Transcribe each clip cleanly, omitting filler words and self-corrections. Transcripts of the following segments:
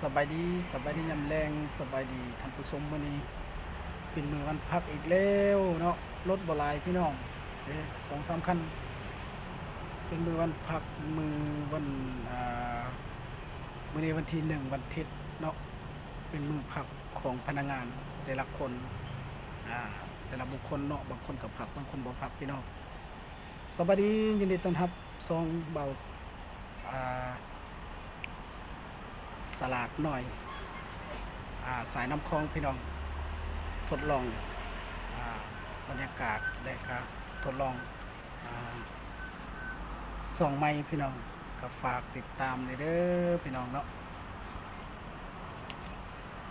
สบายดียามแรงสบายดีท่านผู้ชมมื้อนี้เป็นมื้อวันพักอีกแล้วเนาะรถบ่หลายพี่น้อง2-3 คันเป็นมื้อวันพักมื้อวันอ่ามื้อนี้วันที่1วันอาทิตย์เนาะเป็นมื้อพักของพนักงานแต่ละคนอ่าแต่ละบุคคลเนาะบางคนก็พักบางคนบ่พักพี่น้องสบายดียินดีต้อนรับซองเบาอ่าสลาดหน่อยสายน้ำคลองพี่น้องทดลองบรรยากาศและก็ทดลองส่องไม้พี่น้องก็ฝากติดตามเลยเด้อพี่น้องเนาะ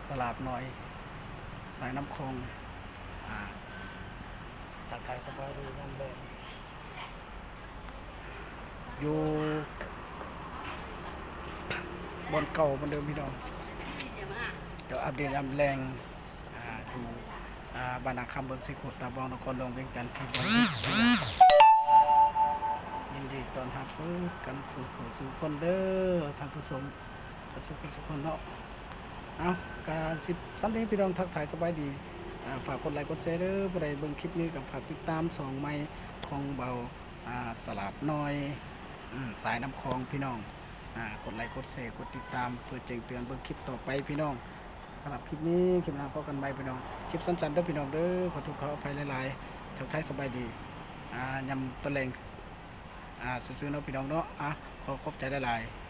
สลาดหน่อยสายน้ำคลองทักทายสบายดีนั่นเลยอยู่บนเก่าบนเดิมพี่น้องเดี๋ยวอัปเดตอันแรงอยู่บ้านนาคำบนสิขุดตาบองนครหลวงเวียงจันทร์ที่บริยินดีต้อนรับกันสู่คนเด้อท่านผู้ชมสู่คนเนาะเอาการ3 นี้พี่น้องทักทายสบายดีฝากกดไลค์กดแชร์เด้อผู้ใดเบิ่งคลิปนี้กับฝากติดตามสองไม้ของเบาสลัดน้อยสายน้ำคลองพี่น้องกดไลค์กดแชร์กดติดตามเพื่อแจ้งเตือนเบิ่งคลิปต่อไปพี่น้องสำหรับคลิปนี้คลิปหน้าพบกันใหม่พี่น้องคลิปสั้นๆเด้อพี่น้องเด้อขอโทษขออภัยหลายๆทักทายสบายดียำตะแลงซื้อๆเนาะพี่น้องเนาะขอขอบใจหลายๆ